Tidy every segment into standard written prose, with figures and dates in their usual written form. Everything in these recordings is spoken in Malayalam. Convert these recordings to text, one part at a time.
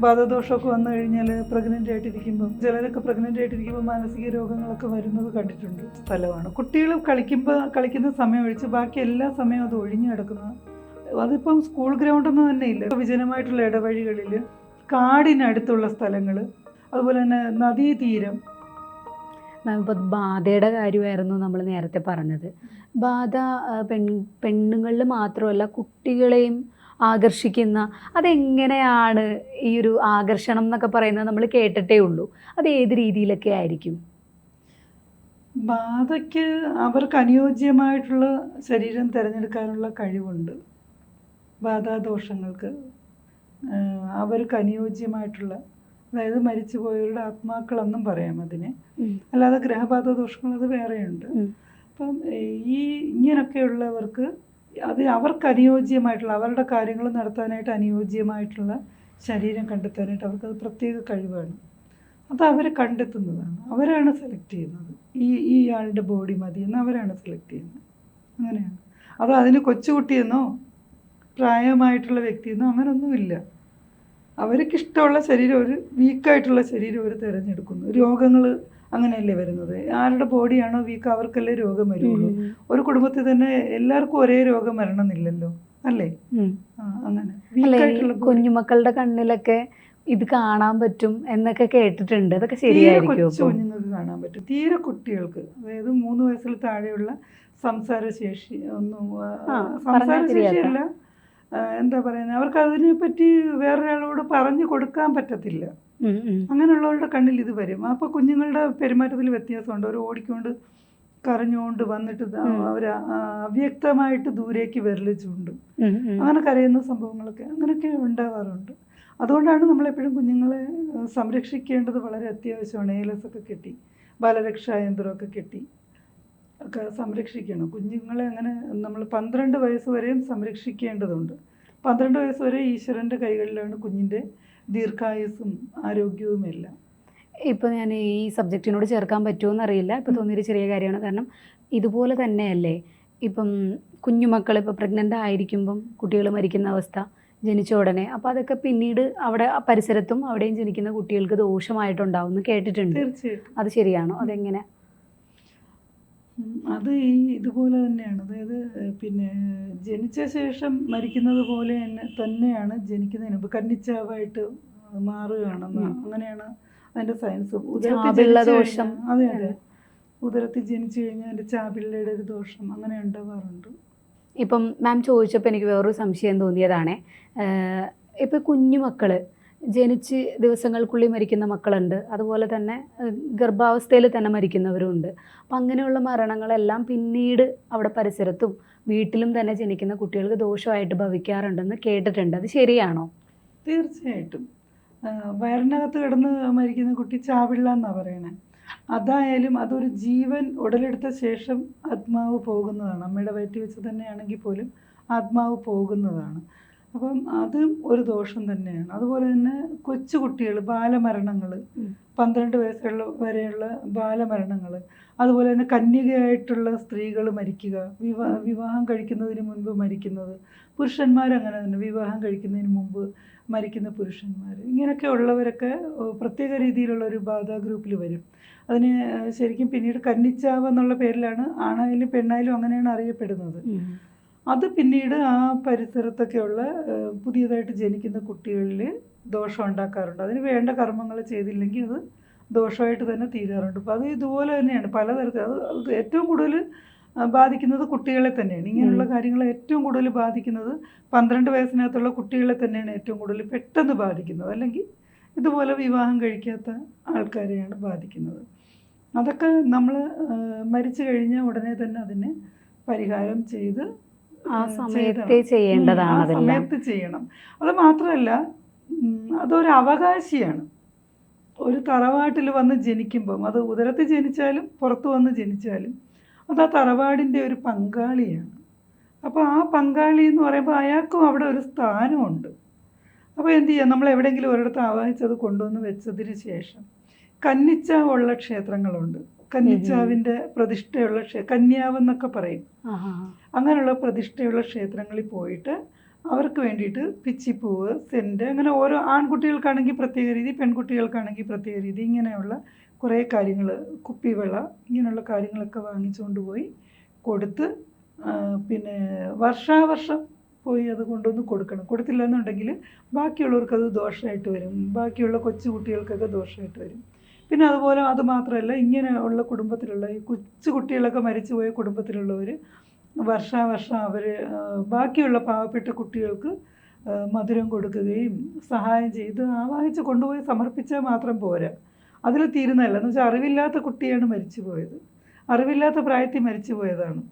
ബാധദോഷമൊക്കെ വന്നു കഴിഞ്ഞാൽ പ്രഗ്നൻ്റ് ആയിട്ടിരിക്കുമ്പം ചിലരൊക്കെ പ്രഗ്നൻ്റ് ആയിട്ടിരിക്കുമ്പോൾ മാനസിക രോഗങ്ങളൊക്കെ വരുന്നത് കണ്ടിട്ടുണ്ട് സ്ഥലമാണ്. കുട്ടികൾ കളിക്കുന്ന സമയം ഒഴിച്ച് ബാക്കി എല്ലാ സമയവും അത് ഒഴിഞ്ഞു കിടക്കുന്ന, അതിപ്പം സ്കൂൾ ഗ്രൗണ്ടൊന്നും തന്നെ ഇല്ല. വിജനമായിട്ടുള്ള ഇടവഴികളിൽ, കാടിനടുത്തുള്ള സ്ഥലങ്ങൾ, അതുപോലെ തന്നെ നദീതീരം. ഇപ്പോൾ ബാധയുടെ കാര്യമായിരുന്നു നമ്മൾ നേരത്തെ പറഞ്ഞത്. ബാധ പെണ്ണുങ്ങളിൽ മാത്രമല്ല കുട്ടികളെയും ആകർഷിക്കുന്ന, അതെങ്ങനെയാണ് ഈ ഒരു ആകർഷണം എന്നൊക്കെ പറയുന്നത് നമ്മൾ കേട്ടിട്ടേ ഉള്ളൂ. അത് ഏത് രീതിയിലൊക്കെ ആയിരിക്കും? ബാധയ്ക്ക് അവർക്ക് അനുയോജ്യമായിട്ടുള്ള ശരീരം തിരഞ്ഞെടുക്കാനുള്ള കഴിവുണ്ട്. ബാധാദോഷങ്ങൾക്ക് അവർക്ക് അനുയോജ്യമായിട്ടുള്ള, അതായത് മരിച്ചുപോയവരുടെ ആത്മാക്കളെന്നും പറയാം അതിനെ. അല്ലാതെ ഗ്രഹബാധ ദോഷങ്ങൾ അത് വേറെയുണ്ട്. അപ്പം ഇങ്ങനെയൊക്കെയുള്ളവർക്ക് അത് അവർക്ക് അനുയോജ്യമായിട്ടുള്ള, അവരുടെ കാര്യങ്ങൾ നടത്താനായിട്ട് അനുയോജ്യമായിട്ടുള്ള ശരീരം കണ്ടെത്താനായിട്ട് അവർക്കത് പ്രത്യേക കഴിവാണ്. അത് അവർ കണ്ടെത്തുന്നതാണ്. അവരാണ് സെലക്ട് ചെയ്യുന്നത്. ഈ ആളുടെ ബോഡി മതി എന്ന് അവരാണ് സെലക്ട് ചെയ്യുന്നത്. അങ്ങനെയാണ്. അത് അതിന് കൊച്ചുകുട്ടിയെന്നോ പ്രായമായിട്ടുള്ള വ്യക്തിയെന്നോ അങ്ങനെയൊന്നുമില്ല. അവർക്കിഷ്ടമുള്ള ശരീരം, ഒരു വീക്കായിട്ടുള്ള ശരീരം അവർ തിരഞ്ഞെടുക്കുന്നു. രോഗങ്ങൾ അങ്ങനെയല്ലേ വരുന്നത്? ആരുടെ ബോഡിയാണോ വീക്ക് അവർക്കല്ലേ രോഗം വരുള്ളൂ. ഒരു കുടുംബത്തിൽ തന്നെ എല്ലാവർക്കും ഒരേ രോഗം വരണമെന്നില്ലല്ലോ, അല്ലേ? അങ്ങനെ വീക്കായിട്ടുള്ള കുഞ്ഞുമക്കളുടെ കണ്ണിലൊക്കെ ഇത് കാണാൻ പറ്റും എന്നൊക്കെ കേട്ടിട്ടുണ്ട്. അതൊക്കെ ശരിയായിരിക്കും? കുഞ്ഞുങ്ങൾക്ക് കാണാൻ പറ്റും. തീരെ കുട്ടികൾക്ക്, അതായത് 3 വയസ്സിൽ താഴെയുള്ള സംസാരശേഷി സംസാരശേഷിയല്ല, എന്താ പറയുന്നത്, അവർക്ക് അതിനെപ്പറ്റി വേറൊരാളോട് പറഞ്ഞു കൊടുക്കാൻ പറ്റത്തില്ല. അങ്ങനെയുള്ളവരുടെ കണ്ണിൽ ഇത് വരും. അപ്പോൾ കുഞ്ഞുങ്ങളുടെ പെരുമാറ്റത്തിൽ വ്യത്യാസമുണ്ട്. അവർ ഓടിക്കൊണ്ട് കരഞ്ഞുകൊണ്ട് വന്നിട്ട് അവർ അവ്യക്തമായിട്ട് ദൂരേക്ക് വിരൽ ചൂണ്ടും. അങ്ങനെ കരയുന്ന സംഭവങ്ങളൊക്കെ അങ്ങനെയൊക്കെ ഉണ്ടാവാറുണ്ട്. അതുകൊണ്ടാണ് നമ്മളെപ്പോഴും കുഞ്ഞുങ്ങളെ സംരക്ഷിക്കേണ്ടത് വളരെ അത്യാവശ്യമാണ്. ഏലസൊക്കെ കെട്ടി, ബാലരക്ഷായന്ത്രമൊക്കെ കെട്ടി ഒക്കെ സംരക്ഷിക്കണം കുഞ്ഞുങ്ങളെ. അങ്ങനെ നമ്മൾ 12 വയസ്സ് വരെയും സംരക്ഷിക്കേണ്ടതുണ്ട്. 12 വയസ്സ് വരെ ഈശ്വരൻ്റെ കൈകളിലാണ് കുഞ്ഞിൻ്റെ ദീർഘായുസ്സും ആരോഗ്യവും എല്ലാം. ഇപ്പോൾ ഞാൻ ഈ സബ്ജക്റ്റിനോട് ചേർക്കാൻ പറ്റുമോ അറിയില്ല. ഇപ്പോൾ തോന്നിയൊരു ചെറിയ കാര്യമാണ്. കാരണം ഇതുപോലെ തന്നെയല്ലേ ഇപ്പം കുഞ്ഞുമക്കൾ ഇപ്പോൾ പ്രഗ്നൻ്റ് ആയിരിക്കുമ്പം കുട്ടികൾ മരിക്കുന്ന അവസ്ഥ, ജനിച്ച ഉടനെ. അപ്പോൾ അതൊക്കെ പിന്നീട് അവിടെ പരിസരത്തും അവിടെയും ജനിക്കുന്ന കുട്ടികൾക്ക് ദോഷമായിട്ടുണ്ടാവും എന്ന് കേട്ടിട്ടുണ്ട്. തീർച്ചയായിട്ടും. അത് ശരിയാണോ? അതെങ്ങനെ? അത് ഇതുപോലെ തന്നെയാണ്. അതായത് പിന്നെ ജനിച്ച ശേഷം മരിക്കുന്നത് പോലെ തന്നെയാണ് ജനിക്കുന്നതിന് മുമ്പ് കന്നിച്ചാവായിട്ട് മാറുകയാണെന്ന്, അങ്ങനെയാണ് അതിൻ്റെ സയൻസ്. ദോഷം. അതെ അതെ, ഉദരത്തിൽ ജനിച്ചു കഴിഞ്ഞാൽ അതിൻ്റെ ചാപിള്ളയുടെ ഒരു ദോഷം അങ്ങനെ ഉണ്ടാവാറുണ്ട്. ഇപ്പം മാം ചോദിച്ചപ്പോൾ എനിക്ക് വേറൊരു സംശയം തോന്നിയതാണേ. ഇപ്പോൾ കുഞ്ഞുമക്കൾ ജനിച്ച് ദിവസങ്ങൾക്കുള്ളിൽ മരിക്കുന്ന മക്കളുണ്ട്, അതുപോലെ തന്നെ ഗർഭാവസ്ഥയിൽ തന്നെ മരിക്കുന്നവരുണ്ട്. അപ്പം അങ്ങനെയുള്ള മരണങ്ങളെല്ലാം പിന്നീട് അവിടെ പരിസരത്തും വീട്ടിലും തന്നെ ജനിക്കുന്ന കുട്ടികൾക്ക് ദോഷമായിട്ട് ഭവിക്കാറുണ്ടെന്ന് കേട്ടിട്ടുണ്ട്. അത് ശരിയാണോ? തീർച്ചയായിട്ടും. വയറിനകത്ത് കിടന്ന് മരിക്കുന്ന കുട്ടി ചാവിള്ള എന്നാണ് പറയണേ. അതായാലും അതൊരു ജീവൻ ഉടലെടുത്ത ശേഷം ആത്മാവ് പോകുന്നതാണ്. അമ്മയുടെ വയറ്റിൽ വെച്ച് തന്നെയാണെങ്കിൽ പോലും ആത്മാവ് പോകുന്നതാണ്. അപ്പം അതും ഒരു ദോഷം തന്നെയാണ്. അതുപോലെ തന്നെ കൊച്ചുകുട്ടികൾ, ബാലമരണങ്ങൾ, 12 വയസ്സുള്ള വരെയുള്ള ബാലമരണങ്ങൾ, അതുപോലെ തന്നെ കന്യകയായിട്ടുള്ള സ്ത്രീകൾ മരിക്കുക, വിവാഹം കഴിക്കുന്നതിന് മുൻപ് മരിക്കുന്നത്, പുരുഷന്മാരങ്ങനെ തന്നെ വിവാഹം കഴിക്കുന്നതിന് മുമ്പ് മരിക്കുന്ന പുരുഷന്മാർ, ഇങ്ങനെയൊക്കെ ഉള്ളവരൊക്കെ പ്രത്യേക രീതിയിലുള്ള ഒരു ബാധാ ഗ്രൂപ്പിൽ വരും. അതിന് ശരിക്കും പിന്നീട് കന്നിച്ചാവ് എന്നുള്ള പേരിലാണ് ആണായാലും പെണ്ണായാലും അങ്ങനെയാണ് അറിയപ്പെടുന്നത്. അത് പിന്നീട് ആ പരിസരത്തൊക്കെയുള്ള പുതിയതായിട്ട് ജനിക്കുന്ന കുട്ടികളിൽ ദോഷം ഉണ്ടാക്കാറുണ്ട്. അതിന് വേണ്ട കർമ്മങ്ങൾ ചെയ്തില്ലെങ്കിൽ അത് ദോഷമായിട്ട് തന്നെ തീരാറുണ്ട്. അപ്പോൾ അത് ഇതുപോലെ തന്നെയാണ് പലതരത്തിൽ. അത് ഏറ്റവും കൂടുതൽ ബാധിക്കുന്നത് കുട്ടികളെ തന്നെയാണ്. ഇങ്ങനെയുള്ള കാര്യങ്ങൾ ഏറ്റവും കൂടുതൽ ബാധിക്കുന്നത് 12 വയസ്സിനകത്തുള്ള കുട്ടികളെ തന്നെയാണ് ഏറ്റവും കൂടുതൽ പെട്ടെന്ന് ബാധിക്കുന്നത്. അല്ലെങ്കിൽ ഇതുപോലെ വിവാഹം കഴിക്കാത്ത ആൾക്കാരെയാണ് ബാധിക്കുന്നത്. അതൊക്കെ നമ്മൾ മരിച്ചു കഴിഞ്ഞാൽ ഉടനെ തന്നെ അതിനെ പരിഹാരം ചെയ്ത് ആ സമയത്ത് ചെയ്യേണ്ടതാണ്. സമയത്ത് ചെയ്യണം. അത് മാത്രമല്ല, അതൊരു അവകാശിയാണ്. ഒരു തറവാട്ടിൽ വന്ന് ജനിക്കുമ്പം, അത് ഉദരത്തിൽ ജനിച്ചാലും പുറത്ത് വന്ന് ജനിച്ചാലും, അത് ആ തറവാടിൻ്റെ ഒരു പങ്കാളിയാണ്. അപ്പോൾ ആ പങ്കാളി എന്ന് പറയുമ്പോൾ അയാൾക്കും അവിടെ ഒരു സ്ഥാനമുണ്ട്. അപ്പോൾ എന്ത് ചെയ്യുക, നമ്മൾ എവിടെയെങ്കിലും ഒരിടത്ത് ആവാഹിച്ചത് കൊണ്ടുവന്ന് വെച്ചതിന് ശേഷം കന്നിച്ചാവുള്ള ക്ഷേത്രങ്ങളുണ്ട്. കന്നിച്ചാവിൻ്റെ പ്രതിഷ്ഠയുള്ള കന്യാവെന്നൊക്കെ പറയും. അങ്ങനെയുള്ള പ്രതിഷ്ഠയുള്ള ക്ഷേത്രങ്ങളിൽ പോയിട്ട് അവർക്ക് വേണ്ടിയിട്ട് പിച്ചിപ്പൂവ്, സെൻറ്റ്, അങ്ങനെ ഓരോ ആൺകുട്ടികൾക്കാണെങ്കിൽ പ്രത്യേക രീതി, പെൺകുട്ടികൾക്കാണെങ്കിൽ പ്രത്യേക രീതി, ഇങ്ങനെയുള്ള കുറേ കാര്യങ്ങൾ, കുപ്പിവെള്ള, ഇങ്ങനെയുള്ള കാര്യങ്ങളൊക്കെ വാങ്ങിച്ചുകൊണ്ട് പോയി കൊടുത്ത് പിന്നെ വർഷാവർഷം പോയി അത് കൊണ്ടുവന്ന് കൊടുക്കണം. കൊടുത്തില്ല എന്നുണ്ടെങ്കിൽ ബാക്കിയുള്ളവർക്കത് ദോഷമായിട്ട് വരും, ബാക്കിയുള്ള കൊച്ചു കുട്ടികൾക്കൊക്കെ ദോഷമായിട്ട് വരും. പിന്നെ അതുപോലെ അത് മാത്രമല്ല, ഇങ്ങനെയുള്ള കുടുംബത്തിലുള്ള ഈ കൊച്ചു കുട്ടികളൊക്കെ മരിച്ചുപോയ കുടുംബത്തിലുള്ളവർ വർഷാവർഷം അവർ ബാക്കിയുള്ള പാവപ്പെട്ട കുട്ടികൾക്ക് മധുരം കൊടുക്കുകയും സഹായം ചെയ്ത് ആവാഹിച്ച് കൊണ്ടുപോയി സമർപ്പിച്ചാൽ മാത്രം പോരാ, അതിൽ തീരുന്നതല്ല. എന്ന് വെച്ചാൽ അറിവില്ലാത്ത കുട്ടിയാണ് മരിച്ചു പോയത്, അറിവില്ലാത്ത പ്രായത്തിൽ മരിച്ചു പോയതാണ്.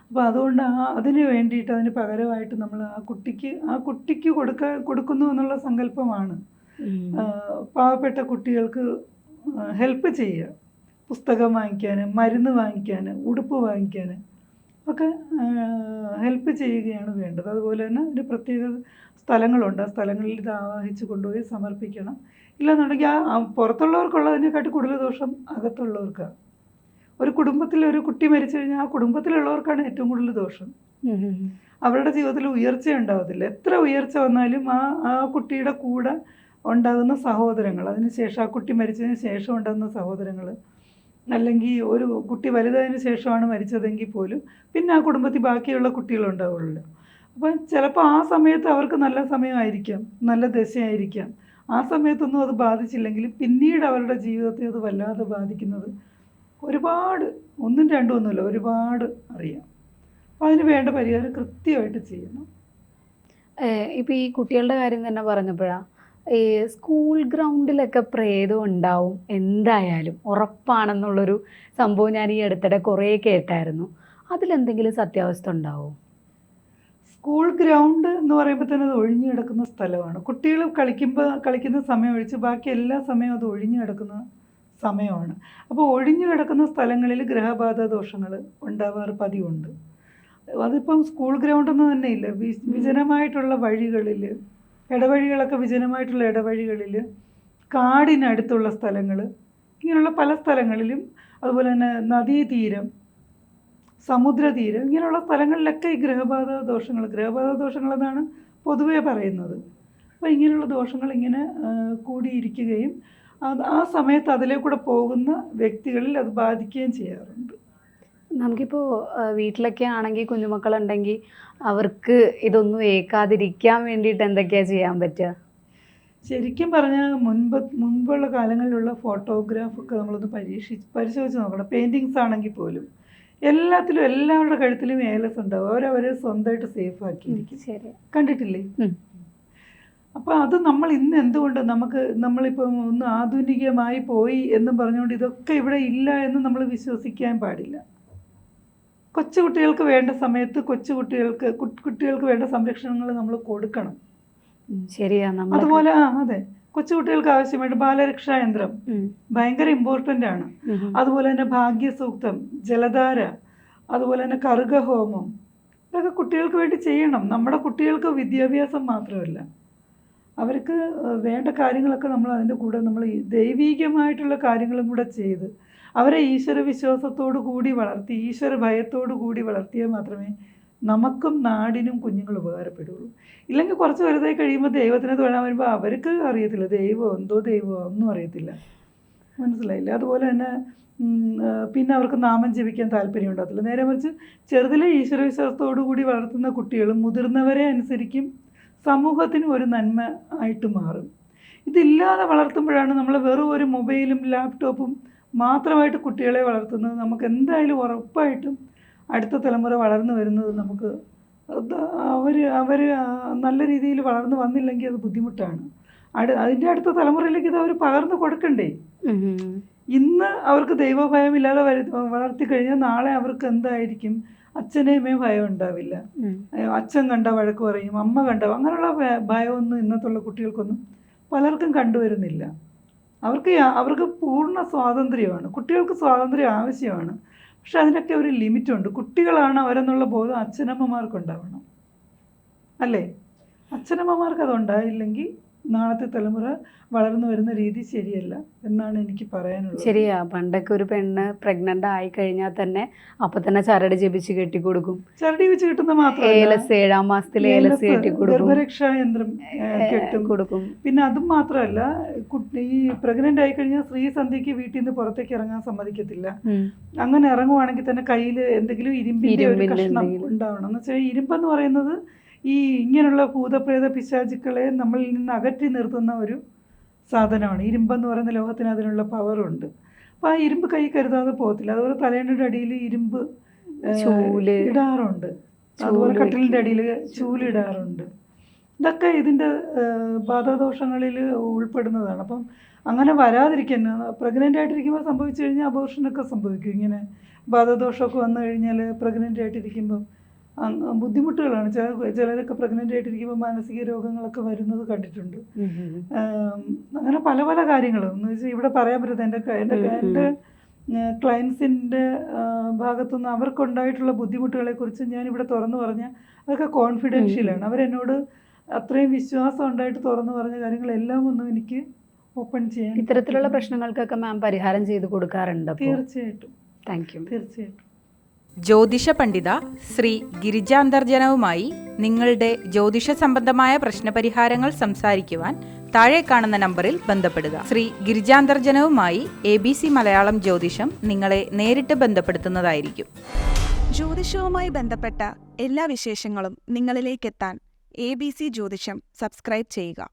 അപ്പോൾ അതുകൊണ്ട് അതിന് വേണ്ടിയിട്ട്, അതിന് പകരമായിട്ട് നമ്മൾ ആ കുട്ടിക്ക് കൊടുക്കുന്നു എന്നുള്ള സങ്കല്പമാണ്. പാവപ്പെട്ട കുട്ടികൾക്ക് ഹെൽപ്പ് ചെയ്യുക, പുസ്തകം വാങ്ങിക്കാൻ, മരുന്ന് വാങ്ങിക്കാൻ, ഉടുപ്പ് വാങ്ങിക്കാൻ ഒക്കെ ഹെൽപ്പ് ചെയ്യുകയാണ് വേണ്ടത്. അതുപോലെ തന്നെ ഒരു പ്രത്യേക സ്ഥലങ്ങളുണ്ട്, ആ സ്ഥലങ്ങളിൽ ഇത് ആവാഹിച്ച് കൊണ്ടുപോയി സമർപ്പിക്കണം. ഇല്ലെന്നുണ്ടെങ്കിൽ പുറത്തുള്ളവർക്കുള്ളതിനെക്കാട്ടി കൂടുതൽ ദോഷം അകത്തുള്ളവർക്കാണ്. ഒരു കുടുംബത്തിൽ ഒരു കുട്ടി മരിച്ചു കഴിഞ്ഞാൽ ആ കുടുംബത്തിലുള്ളവർക്കാണ് ഏറ്റവും കൂടുതൽ ദോഷം. അവരുടെ ജീവിതത്തിൽ ഉയർച്ച ഉണ്ടാവത്തില്ല. എത്ര ഉയർച്ച വന്നാലും ആ കുട്ടിയുടെ കൂടെ ഉണ്ടാകുന്ന സഹോദരങ്ങൾ, അതിനുശേഷം ആ കുട്ടി മരിച്ചതിന് ശേഷം ഉണ്ടാകുന്ന സഹോദരങ്ങൾ, അല്ലെങ്കിൽ ഒരു കുട്ടി വലുതായതിന് ശേഷമാണ് മരിച്ചതെങ്കിൽ പോലും പിന്നെ ആ കുടുംബത്തിൽ ബാക്കിയുള്ള കുട്ടികളുണ്ടാവുള്ളൂ. അപ്പം ചിലപ്പോൾ ആ സമയത്ത് അവർക്ക് നല്ല സമയമായിരിക്കാം, നല്ല ദശയായിരിക്കാം, ആ സമയത്തൊന്നും അത് ബാധിച്ചില്ലെങ്കിലും പിന്നീട് അവരുടെ ജീവിതത്തെ അത് വല്ലാതെ ബാധിക്കുന്നത് ഒരുപാട്, ഒന്നും രണ്ടും ഒന്നുമില്ല, ഒരുപാട് അറിയാം. അപ്പോൾ അതിന് വേണ്ട പരിഹാരം കൃത്യമായിട്ട് ചെയ്യണം. ഇപ്പോൾ ഈ കുട്ടികളുടെ കാര്യം തന്നെ പറഞ്ഞപ്പോഴാണ്, ഈ സ്കൂൾ ഗ്രൗണ്ടിലൊക്കെ പ്രേതം ഉണ്ടാവും എന്തായാലും ഉറപ്പാണെന്നുള്ളൊരു സംഭവം ഞാൻ ഈ അടുത്തിടെ കുറേ കേട്ടായിരുന്നു. അതിലെന്തെങ്കിലും സത്യാവസ്ഥ ഉണ്ടാവും? സ്കൂൾ ഗ്രൗണ്ട് എന്ന് പറയുമ്പോൾ തന്നെ അത് ഒഴിഞ്ഞു കിടക്കുന്ന സ്ഥലമാണ്. കുട്ടികൾ കളിക്കുന്ന സമയം ഒഴിച്ച് ബാക്കി എല്ലാ സമയവും അത് ഒഴിഞ്ഞു കിടക്കുന്ന സമയമാണ്. അപ്പോൾ ഒഴിഞ്ഞു കിടക്കുന്ന സ്ഥലങ്ങളിൽ ഗ്രഹബാധ ദോഷങ്ങൾ ഉണ്ടാവാറ് പതിവുണ്ട്. അതിപ്പം സ്കൂൾ ഗ്രൗണ്ടെന്ന് തന്നെ ഇല്ല, വിജനമായിട്ടുള്ള വഴികളിൽ, ഇടവഴികളൊക്കെ വിജനമായിട്ടുള്ള ഇടവഴികളിൽ, കാടിനടുത്തുള്ള സ്ഥലങ്ങൾ, ഇങ്ങനെയുള്ള പല സ്ഥലങ്ങളിലും, അതുപോലെ തന്നെ നദീതീരം, സമുദ്രതീരം, ഇങ്ങനെയുള്ള സ്ഥലങ്ങളിലൊക്കെ ഈ ഗ്രഹബാധ ദോഷങ്ങളെന്നാണ് പൊതുവേ പറയുന്നത്. അപ്പോൾ ഇങ്ങനെയുള്ള ദോഷങ്ങൾ ഇങ്ങനെ കൂടിയിരിക്കുകയും ആ സമയത്ത് അതിലേക്കൂടെ പോകുന്ന വ്യക്തികളിൽ അത് ബാധിക്കുകയും ചെയ്യാറുണ്ട്. നമുക്കിപ്പോൾ വീട്ടിലൊക്കെ ആണെങ്കിൽ കുഞ്ഞുമക്കളുണ്ടെങ്കിൽ അവർക്ക് ഇതൊന്നും ഏൽക്കാതിരിക്കാൻ വേണ്ടിയിട്ട് എന്തൊക്കെയാണ് ചെയ്യാൻ പറ്റുക? ശരിക്കും പറഞ്ഞാൽ മുൻപുള്ള കാലങ്ങളിലുള്ള ഫോട്ടോഗ്രാഫൊക്കെ നമ്മളൊന്ന് പരിശോധിച്ച് നോക്കണം. പെയിൻറ്റിങ്സ് ആണെങ്കിൽ പോലും എല്ലാത്തിലും എല്ലാവരുടെ കഴുത്തിലും ഏലസ് ഉണ്ടാവും, അവരവരെ സ്വന്തമായിട്ട് സേഫ് ആക്കിയിരിക്കും. ശരി, കണ്ടിട്ടില്ലേ? അപ്പോൾ അത് നമ്മൾ ഇന്ന് എന്തുകൊണ്ട് നമ്മളിപ്പോൾ ഒന്ന് ആധുനികമായി പോയി എന്നും പറഞ്ഞുകൊണ്ട് ഇതൊക്കെ ഇവിടെ ഇല്ല എന്ന് നമ്മൾ വിശ്വസിക്കാൻ പാടില്ല. കൊച്ചുകുട്ടികൾക്ക് വേണ്ട സമയത്ത് കുട്ടികൾക്ക് വേണ്ട സംരക്ഷണങ്ങൾ നമ്മൾ കൊടുക്കണം. ശരിയാണ്. അതുപോലെ അതെ, കൊച്ചുകുട്ടികൾക്ക് ആവശ്യമായിട്ട് ബാലരക്ഷാ യന്ത്രം ഭയങ്കര ഇമ്പോർട്ടൻ്റ് ആണ്. അതുപോലെ തന്നെ ഭാഗ്യസൂക്തം, ജലധാര, അതുപോലെ തന്നെ കറുകഹോമം, ഇതൊക്കെ കുട്ടികൾക്ക് വേണ്ടി ചെയ്യണം. നമ്മുടെ കുട്ടികൾക്ക് വിദ്യാഭ്യാസം മാത്രമല്ല, അവർക്ക് വേണ്ട കാര്യങ്ങളൊക്കെ നമ്മൾ അതിൻ്റെ കൂടെ നമ്മൾ ദൈവീകമായിട്ടുള്ള കാര്യങ്ങളും കൂടെ ചെയ്ത് അവരെ ഈശ്വര വിശ്വാസത്തോടു കൂടി വളർത്തി, ഈശ്വര ഭയത്തോടു കൂടി വളർത്തിയാൽ മാത്രമേ നമുക്കും നാടിനും കുഞ്ഞുങ്ങൾ ഉപകാരപ്പെടുള്ളൂ. ഇല്ലെങ്കിൽ കുറച്ച് വലുതായി കഴിയുമ്പോൾ ദൈവത്തിനെ തൊഴാൻ വരുമ്പോൾ അവർക്ക് അറിയത്തില്ല ദൈവമോ ഒന്നും അറിയത്തില്ല, മനസ്സിലായില്ല. അതുപോലെ തന്നെ പിന്നെ അവർക്ക് നാമം ജപിക്കാൻ താല്പര്യം ഉണ്ടാകത്തില്ല. നേരെ മറിച്ച് ചെറുതിലെ ഈശ്വര വിശ്വാസത്തോടു കൂടി വളർത്തുന്ന കുട്ടികളും മുതിർന്നവരെ അനുസരിക്കും, സമൂഹത്തിന് ഒരു നന്മ ആയിട്ട് മാറും. ഇതില്ലാതെ വളർത്തുമ്പോഴാണ് നമ്മൾ വെറും ഒരു മൊബൈലും ലാപ്ടോപ്പും മാത്രമായിട്ട് കുട്ടികളെ വളർത്തുന്നത്. നമുക്ക് എന്തായാലും ഉറപ്പായിട്ടും അടുത്ത തലമുറ വളർന്നു വരുന്നത് നമുക്ക് അവർ നല്ല രീതിയിൽ വളർന്നു വന്നില്ലെങ്കിൽ അത് ബുദ്ധിമുട്ടാണ്. അതിൻ്റെ അടുത്ത തലമുറയിലേക്ക് ഇത് അവർ പകർന്നു കൊടുക്കണ്ടേ? ഇന്ന് അവർക്ക് ദൈവഭയമില്ലാതെ വളർത്തി കഴിഞ്ഞാൽ നാളെ അവർക്ക് എന്തായിരിക്കും? അച്ഛനെയുമേ ഭയം ഉണ്ടാവില്ല, അച്ഛൻ കണ്ട വഴക്ക് പറയും, അമ്മ കണ്ട, അങ്ങനെയുള്ള ഭയമൊന്നും ഇന്നത്തുള്ള കുട്ടികൾക്കൊന്നും പലർക്കും കണ്ടുവരുന്നില്ല. അവർക്ക് പൂർണ്ണ സ്വാതന്ത്ര്യമാണ്. കുട്ടികൾക്ക് സ്വാതന്ത്ര്യം ആവശ്യമാണ്, പക്ഷെ അതിനൊക്കെ ഒരു ലിമിറ്റുണ്ട്. കുട്ടികളാണ് അവരെന്നുള്ള ബോധം അച്ഛനമ്മമാർക്കുണ്ടാവണം, അല്ലേ? അച്ഛനമ്മമാർക്ക് അതുണ്ടായില്ലെങ്കിൽ നാളത്തെ തലമുറ വളർന്നു വരുന്ന രീതി ശരിയല്ല എന്നാണ് എനിക്ക് പറയാനുള്ളത്. ശരിയാ, പണ്ടൊക്കെ ഒരു പെണ്ണ് പ്രഗ്നന്റ് ആയി കഴിഞ്ഞാൽ തന്നെ അപ്പൊ തന്നെ ചരട് ജപിച്ച് കെട്ടിക്കൊടുക്കും. ചരടി വെച്ച് കിട്ടുന്ന മാത്രമല്ല, ഏലസ് 7ാം മാസത്തിൽ ഏലസ് കെട്ടിക്കൊടുക്കും, ഗർഭരക്ഷാ യന്ത്രം കെട്ടും കൊടുക്കും. പിന്നെ അതും മാത്രമല്ല, ഈ പ്രഗ്നന്റ് ആയി കഴിഞ്ഞാൽ സ്ത്രീ സന്ധ്യക്ക് വീട്ടിൽ നിന്ന് പുറത്തേക്ക് ഇറങ്ങാൻ സമ്മതിക്കത്തില്ല. അങ്ങനെ ഇറങ്ങുവാണെങ്കിൽ തന്നെ കയ്യിൽ എന്തെങ്കിലും ഇരുമ്പിന്റെ ഒരു കഷ്ണം ഉണ്ടാവണം. എന്ന് വെച്ചാൽ ഇരുമ്പെന്ന് പറയുന്നത് ഈ ഇങ്ങനെയുള്ള ഭൂതപ്രേത പിശാചുക്കളെ നമ്മളിൽ നിന്ന് അകറ്റി നിർത്തുന്ന ഒരു സാധനമാണ്. ഇരുമ്പെന്ന് പറയുന്ന ലോഹത്തിന് അതിനുള്ള പവറുണ്ട്. അപ്പോൾ ആ ഇരുമ്പ് കൈ കരുതാതെ പോകത്തില്ല. അതുപോലെ തലേണയുടെ അടിയിൽ ഇരുമ്പ് ഇടാറുണ്ട്, അതുപോലെ കട്ടിലിൻ്റെ അടിയിൽ ചൂലിടാറുണ്ട്. ഇതൊക്കെ ഇതിൻ്റെ ബാധാദോഷങ്ങളിൽ ഉൾപ്പെടുന്നതാണ്. അപ്പം അങ്ങനെ വരാതിരിക്കാൻ, പ്രഗ്നൻ്റ് ആയിട്ടിരിക്കുമ്പോൾ സംഭവിച്ചു കഴിഞ്ഞാൽ അബോർഷനൊക്കെ സംഭവിക്കും. ഇങ്ങനെ ബാധാദോഷമൊക്കെ വന്നു കഴിഞ്ഞാൽ പ്രഗ്നൻ്റ് ആയിട്ടിരിക്കുമ്പോൾ ബുദ്ധിമുട്ടുകളാണ്. ചിലരൊക്കെ പ്രഗ്നൻ്റ് ആയിട്ടിരിക്കുമ്പോൾ മാനസിക രോഗങ്ങളൊക്കെ വരുന്നത് കണ്ടിട്ടുണ്ട്. അങ്ങനെ പല പല കാര്യങ്ങളും എന്ന് വെച്ചാൽ ഇവിടെ പറയാൻ പറ്റുന്നത് എൻ്റെ ക്ലയൻസിൻ്റെ ഭാഗത്തുനിന്ന് അവർക്കുണ്ടായിട്ടുള്ള ബുദ്ധിമുട്ടുകളെക്കുറിച്ച് ഞാനിവിടെ തുറന്നു പറഞ്ഞാൽ അതൊക്കെ കോൺഫിഡൻഷ്യലാണ്. അവരെന്നോട് അത്രയും വിശ്വാസം ഉണ്ടായിട്ട് തുറന്നു പറഞ്ഞ കാര്യങ്ങളെല്ലാം ഒന്നും എനിക്ക് ഓപ്പൺ ചെയ്യാൻ. ഇത്തരത്തിലുള്ള പ്രശ്നങ്ങൾക്കൊക്കെ മാം പരിഹാരം ചെയ്ത് കൊടുക്കാറുണ്ട്? തീർച്ചയായിട്ടും. Thank you. തീർച്ചയായിട്ടും. ജ്യോതിഷ പണ്ഡിത ശ്രീ ഗിരിജാന്തർജനവുമായി നിങ്ങളുടെ ജ്യോതിഷ സംബന്ധമായ പ്രശ്നപരിഹാരങ്ങൾ സംസാരിക്കുവാൻ താഴെ കാണുന്ന നമ്പറിൽ ബന്ധപ്പെടുക. ശ്രീ ഗിരിജാന്തർജനവുമായി ABC മലയാളം ജ്യോതിഷം നിങ്ങളെ നേരിട്ട് ബന്ധപ്പെടുത്തുന്നതായിരിക്കും. ജ്യോതിഷവുമായി ബന്ധപ്പെട്ട എല്ലാ വിശേഷങ്ങളും നിങ്ങളിലേക്കെത്താൻ ABC ജ്യോതിഷം സബ്സ്ക്രൈബ് ചെയ്യുക.